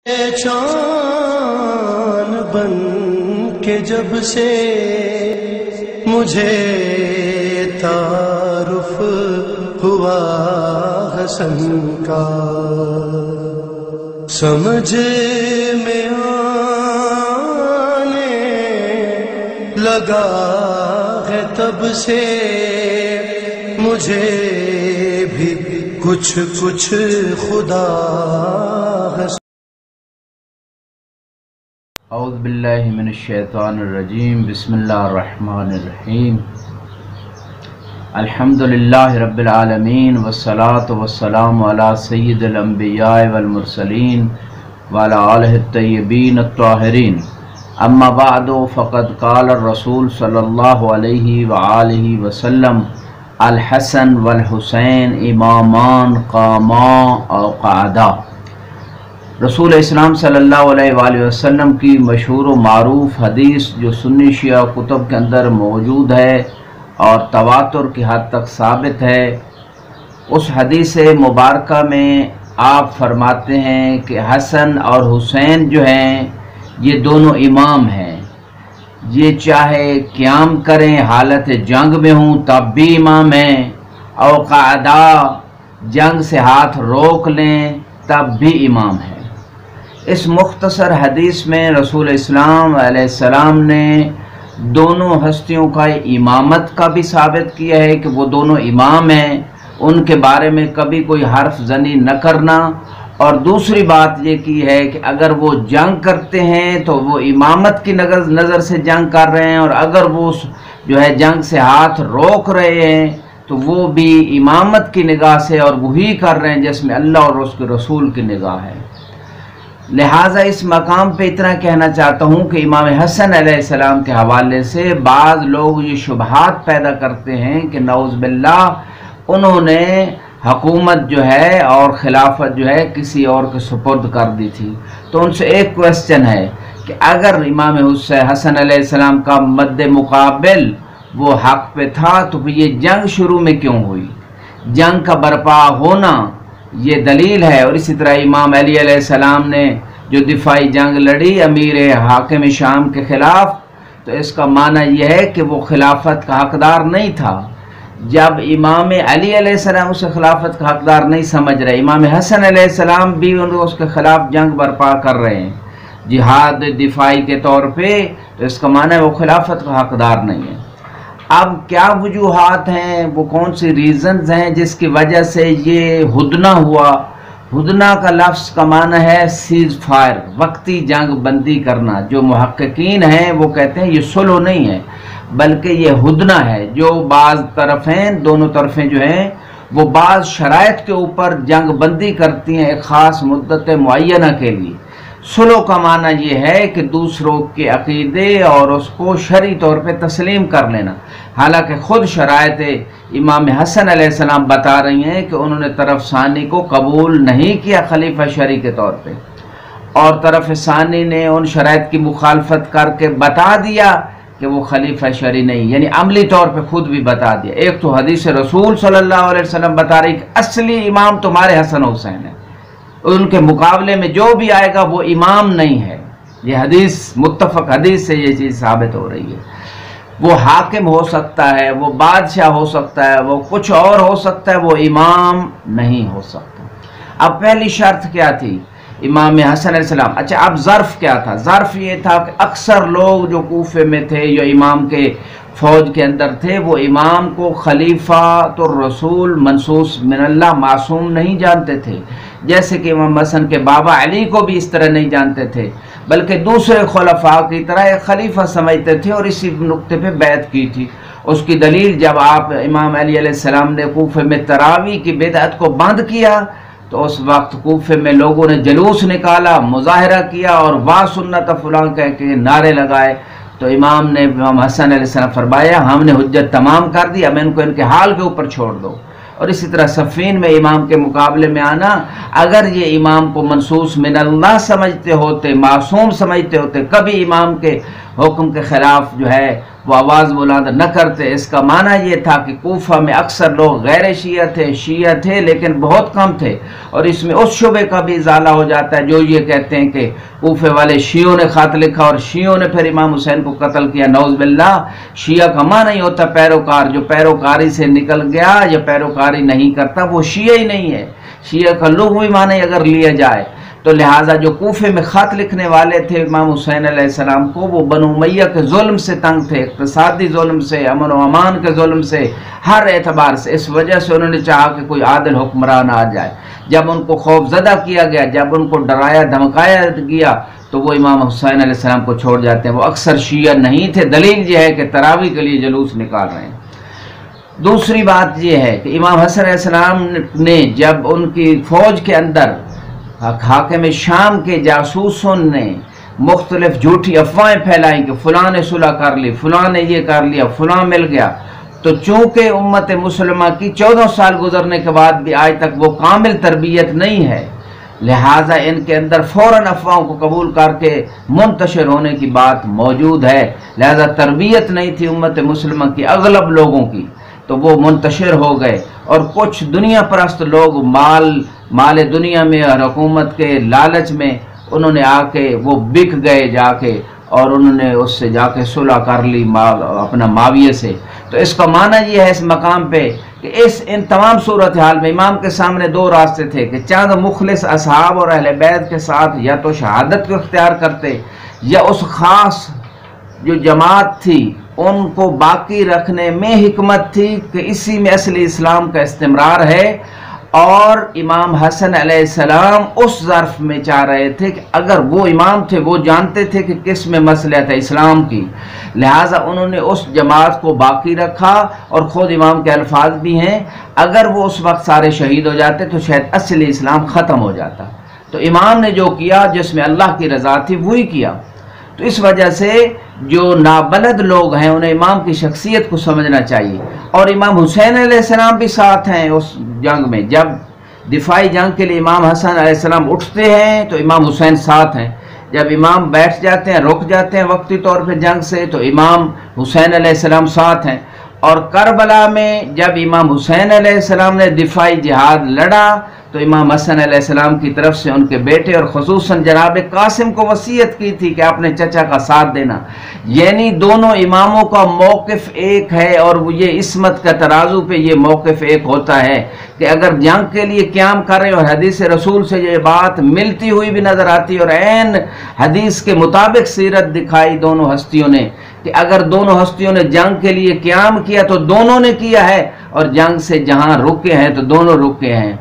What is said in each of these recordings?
چاند بن کے جب سے مجھے تعارف ہوا حسن کا، سمجھ میں آنے لگا ہے تب سے مجھے بھی کچھ کچھ خدا حسن۔ اعوذ باللہ من الشیطان الرجیم، بسم اللہ الرحمن الرحیم، الحمدللہ رب العالمین، والصلاة والسلام علی سید الانبیاء والمرسلین وعلی آلہ الطیبین الطاہرین، اما بعد فقد قال الرسول صلی اللہ علیہ وآلہ وسلم الحسن والحسین امامان قاما او قعدا۔ رسول اسلام صلی اللہ علیہ وآلہ وسلم کی مشہور و معروف حدیث جو سنی شیعہ کتب کے اندر موجود ہے اور تواتر کی حد تک ثابت ہے، اس حدیث مبارکہ میں آپ فرماتے ہیں کہ حسن اور حسین جو ہیں یہ دونوں امام ہیں، یہ چاہے قیام کریں حالت جنگ میں ہوں تب بھی امام ہیں، اور قعدہ جنگ سے ہاتھ روک لیں تب بھی امام ہیں۔ اس مختصر حدیث میں رسول اسلام علیہ السلام نے دونوں ہستیوں کا امامت کا بھی ثابت کیا ہے کہ وہ دونوں امام ہیں، ان کے بارے میں کبھی کوئی حرف زنی نہ کرنا، اور دوسری بات یہ کی ہے کہ اگر وہ جنگ کرتے ہیں تو وہ امامت کی نظر سے جنگ کر رہے ہیں، اور اگر وہ جو ہے جنگ سے ہاتھ روک رہے ہیں تو وہ بھی امامت کی نگاہ سے اور وہی کر رہے ہیں جس میں اللہ اور اس کے رسول کی نگاہ ہے۔ لہٰذا اس مقام پہ اتنا کہنا چاہتا ہوں کہ امام حسن علیہ السلام کے حوالے سے بعض لوگ یہ شبہات پیدا کرتے ہیں کہ نعوذ باللہ انہوں نے حکومت جو ہے اور خلافت جو ہے کسی اور کے سپرد کر دی تھی، تو ان سے ایک کوسچن ہے کہ اگر امام حسن علیہ السلام کا مد مقابل وہ حق پہ تھا تو پھر یہ جنگ شروع میں کیوں ہوئی؟ جنگ کا برپا ہونا یہ دلیل ہے، اور اسی طرح امام علی علیہ السلام نے جو دفاعی جنگ لڑی امیر حاکم شام کے خلاف، تو اس کا معنی یہ ہے کہ وہ خلافت کا حقدار نہیں تھا۔ جب امام علی علیہ السلام اسے خلافت کا حقدار نہیں سمجھ رہے، امام حسن علیہ السلام بھی اس کے خلاف جنگ برپا کر رہے ہیں جہاد دفاعی کے طور پہ، تو اس کا معنی ہے وہ خلافت کا حقدار نہیں ہے۔ اب کیا وجوہات ہیں، وہ کون سی ریزنز ہیں جس کی وجہ سے یہ ہدنہ ہوا؟ ہدنہ کا لفظ کا معنی ہے سیز فائر، وقتی جنگ بندی کرنا۔ جو محققین ہیں وہ کہتے ہیں یہ صلح نہیں ہے بلکہ یہ ہدنہ ہے، جو بعض طرفیں دونوں طرفیں جو ہیں وہ بعض شرائط کے اوپر جنگ بندی کرتی ہیں ایک خاص مدت معینہ کے لیے۔ صلح کا معنی یہ ہے کہ دوسروں کے عقیدے اور اس کو شرعی طور پہ تسلیم کر لینا، حالانکہ خود شرائط امام حسن علیہ السلام بتا رہی ہیں کہ انہوں نے طرف ثانی کو قبول نہیں کیا خلیفہ شرعی کے طور پہ، اور طرف ثانی نے ان شرائط کی مخالفت کر کے بتا دیا کہ وہ خلیفہ شرعی نہیں، یعنی عملی طور پہ خود بھی بتا دیا۔ ایک تو حدیث رسول صلی اللہ علیہ وسلم بتا رہی کہ اصلی امام تمہارے حسن حسین ہے، ان کے مقابلے میں جو بھی آئے گا وہ امام نہیں ہے۔ یہ حدیث متفق حدیث سے یہ چیز ثابت ہو رہی ہے۔ وہ حاکم ہو سکتا ہے، وہ بادشاہ ہو سکتا ہے، وہ کچھ اور ہو سکتا ہے، وہ امام نہیں ہو سکتا۔ اب پہلی شرط کیا تھی امام حسن علیہ السلام؟ اچھا، اب ظرف کیا تھا؟ ظرف یہ تھا کہ اکثر لوگ جو کوفے میں تھے، جو امام کے فوج کے اندر تھے، وہ امام کو خلیفۃ الرسول منصوص من اللہ معصوم نہیں جانتے تھے، جیسے کہ امام حسن کے بابا علی کو بھی اس طرح نہیں جانتے تھے، بلکہ دوسرے خلفاء کی طرح ایک خلیفہ سمجھتے تھے، اور اسی نقطے پہ بیعت کی تھی۔ اس کی دلیل جب آپ امام علی علیہ السلام نے کوفے میں تراویح کی بدعت کو بند کیا تو اس وقت کوفے میں لوگوں نے جلوس نکالا، مظاہرہ کیا اور وا سنت فلاں کہہ کے نعرے لگائے، تو امام نے امام حسن علیہ السلام فرمایا ہم نے حجت تمام کر دی، اب ان کو ان کے حال کے اوپر چھوڑ دو۔ اور اسی طرح صفین میں امام کے مقابلے میں آنا، اگر یہ امام کو منصوص من اللہ سمجھتے ہوتے، معصوم سمجھتے ہوتے، کبھی امام کے حکم کے خلاف جو ہے وہ آواز بلند نہ کرتے۔ اس کا معنی یہ تھا کہ کوفہ میں اکثر لوگ غیر شیعہ تھے لیکن بہت کم تھے، اور اس میں اس شبے کا بھی ازالہ ہو جاتا ہے جو یہ کہتے ہیں کہ کوفے والے شیعوں نے خط لکھا اور شیعوں نے پھر امام حسین کو قتل کیا۔ نعوذ باللہ، شیعہ کا معنی ہی ہوتا پیروکار، جو پیروکاری سے نکل گیا یا پیروکاری نہیں کرتا وہ شیعہ ہی نہیں ہے۔ شیعہ کا لغوی معنی اگر لیا جائے تو لہٰذا جو کوفے میں خط لکھنے والے تھے امام حسین علیہ السلام کو، وہ بنو امیہ کے ظلم سے تنگ تھے، اقتصادی ظلم سے، امن و امان کے ظلم سے، ہر اعتبار سے۔ اس وجہ سے انہوں نے چاہا کہ کوئی عادل حکمران آ جائے۔ جب ان کو خوف زدہ کیا گیا، جب ان کو ڈرایا دھمکایا گیا، تو وہ امام حسین علیہ السلام کو چھوڑ جاتے ہیں۔ وہ اکثر شیعہ نہیں تھے، دلیل یہ ہے کہ تراویح کے لیے جلوس نکال رہے ہیں۔ دوسری بات یہ ہے کہ امام حسن علیہ السلام نے جب ان کی فوج کے اندر حاکم شام کے جاسوسوں نے مختلف جھوٹی افواہیں پھیلائیں کہ فلاں نے صلح کر لی، فلاں نے یہ کر لیا، فلاں مل گیا، تو چونکہ امت مسلمہ کی 14 سال گزرنے کے بعد بھی آج تک وہ کامل تربیت نہیں ہے، لہٰذا ان کے اندر فوراً افواہوں کو قبول کر کے منتشر ہونے کی بات موجود ہے۔ لہٰذا تربیت نہیں تھی امت مسلمہ کی اغلب لوگوں کی، تو وہ منتشر ہو گئے، اور کچھ دنیا پرست لوگ مال دنیا میں اور حکومت کے لالچ میں انہوں نے آ کے وہ بک گئے جا کے، اور انہوں نے اس سے جا کے صلح کر لی اپنا معاویہ سے۔ تو اس کا معنی یہ ہے اس مقام پہ کہ ان تمام صورتحال میں امام کے سامنے دو راستے تھے کہ چند مخلص اصحاب اور اہل بیت کے ساتھ یا تو شہادت کو اختیار کرتے، یا اس خاص جو جماعت تھی ان کو باقی رکھنے میں حکمت تھی کہ اسی میں اصلی اسلام کا استمرار ہے۔ اور امام حسن علیہ السلام اس ظرف میں چاہ رہے تھے کہ اگر وہ امام تھے، وہ جانتے تھے کہ کس میں مصلحت ہے اسلام کی، لہٰذا انہوں نے اس جماعت کو باقی رکھا، اور خود امام کے الفاظ بھی ہیں اگر وہ اس وقت سارے شہید ہو جاتے تو شاید اصلی اسلام ختم ہو جاتا۔ تو امام نے جو کیا جس میں اللہ کی رضا تھی وہی کیا۔ تو اس وجہ سے جو نابلد لوگ ہیں انہیں امام کی شخصیت کو سمجھنا چاہیے، اور امام حسین علیہ السلام بھی ساتھ ہیں اس جنگ میں۔ جب دفاعی جنگ کے لیے امام حسن علیہ السلام اٹھتے ہیں تو امام حسین ساتھ ہیں، جب امام بیٹھ جاتے ہیں رک جاتے ہیں وقتی طور پہ جنگ سے تو امام حسین علیہ السلام ساتھ ہیں۔ اور کربلا میں جب امام حسین علیہ السلام نے دفاعی جہاد لڑا تو امام حسن علیہ السلام کی طرف سے ان کے بیٹے اور خصوصاً جناب قاسم کو وصیت کی تھی کہ اپنے چچا کا ساتھ دینا۔ یعنی دونوں اماموں کا موقف ایک ہے، اور یہ عصمت کا ترازو پہ یہ موقف ایک ہوتا ہے کہ اگر جنگ کے لیے قیام کرے، اور حدیث رسول سے یہ بات ملتی ہوئی بھی نظر آتی اور عین حدیث کے مطابق سیرت دکھائی دونوں ہستیوں نے کہ اگر دونوں ہستیوں نے جنگ کے لیے قیام کیا تو دونوں نے کیا ہے، اور جنگ سے جہاں رکے ہیں تو دونوں رکے ہیں۔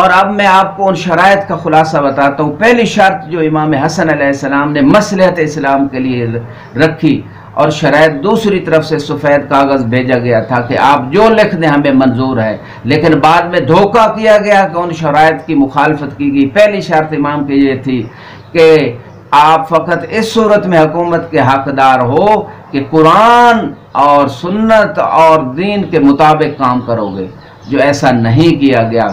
اور اب میں آپ کو ان شرائط کا خلاصہ بتاتا ہوں۔ پہلی شرط جو امام حسن علیہ السلام نے مصلحت اسلام کے لیے رکھی، اور شرائط دوسری طرف سے سفید کاغذ بھیجا گیا تھا کہ آپ جو لکھ دیں ہمیں منظور ہے، لیکن بعد میں دھوکہ کیا گیا کہ ان شرائط کی مخالفت کی گئی۔ پہلی شرط امام کی یہ تھی کہ آپ فقط اس صورت میں حکومت کے حقدار ہو کہ قرآن اور سنت اور دین کے مطابق کام کرو گے، جو ایسا نہیں کیا گیا۔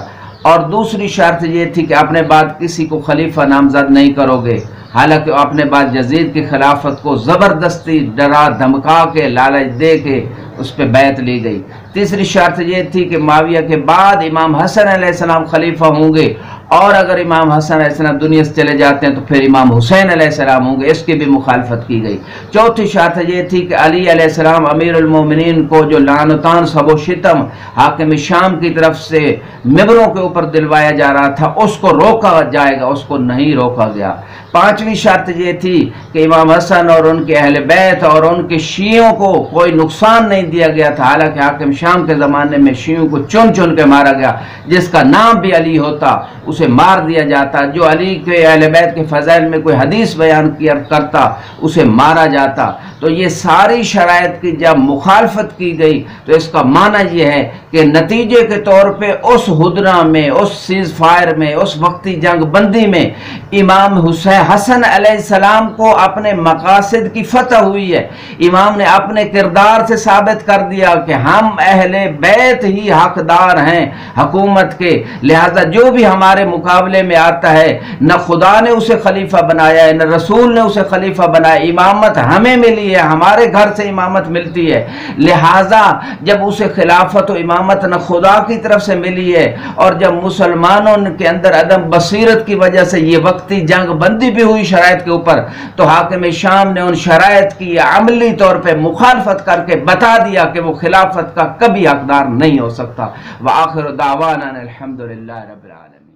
اور دوسری شرط یہ تھی کہ اپنے بعد کسی کو خلیفہ نامزد نہیں کرو گے، حالانکہ اپنے بعد یزید کی خلافت کو زبردستی ڈرا دھمکا کے لالچ دے کے اس پہ بیعت لی گئی۔ تیسری شرط یہ تھی کہ معاویہ کے بعد امام حسن علیہ السلام خلیفہ ہوں گے، اور اگر امام حسن علیہ السلام دنیا سے چلے جاتے ہیں تو پھر امام حسین علیہ السلام ہوں گے، اس کی بھی مخالفت کی گئی۔ چوتھی شرط یہ تھی کہ علی علیہ السلام امیر المومنین کو جو لعنتان سب و شتم حاکم شام کی طرف سے ممبروں کے اوپر دلوایا جا رہا تھا اس کو روکا جائے گا، اس کو نہیں روکا گیا۔ پانچویں شرط یہ تھی کہ امام حسن اور ان کے اہل بیت اور ان کے شیعوں کو کوئی نقصان نہیں دیا گیا تھا، حالانکہ حاکم شام کے زمانے میں شیعوں کو چن چن کے مارا گیا، جس کا نام بھی علی ہوتا اسے مار دیا جاتا، جو علی کے اہل بیت کے فضائل میں کوئی حدیث بیان کرتا اسے مارا جاتا۔ تو یہ ساری شرائط کی جب مخالفت کی گئی تو اس کا معنی یہ ہے کہ نتیجے کے طور پہ اس ہدنہ میں، اس سیز فائر میں، اس وقتی جنگ بندی میں امام حسین حسن علیہ السلام کو اپنے مقاصد کی فتح ہوئی ہے۔ امام نے اپنے کردار سے ثابت کر دیا کہ ہم اہل بیت ہی حقدار ہیں حکومت کے، لہذا جو بھی ہمارے مقابلے میں آتا ہے نہ خدا نے اسے خلیفہ بنایا ہے نہ رسول نے اسے خلیفہ بنایا، امامت ہمیں ملی ہے، ہمارے گھر سے امامت ملتی ہے، لہذا جب اسے خلافت و امامت نہ خدا کی طرف سے ملی ہے اور جب مسلمانوں کے اندر عدم بصیرت کی وجہ سے یہ وقتی جنگ بندی بھی ہوئی شرائط کے اوپر، تو حاکم شام نے ان شرائط کی عملی طور پہ مخالفت کر کے بتا دیا کہ وہ خلافت کا کبھی حقدار نہیں ہو سکتا۔ وآخر دعوانا الحمدللہ رب العالمین۔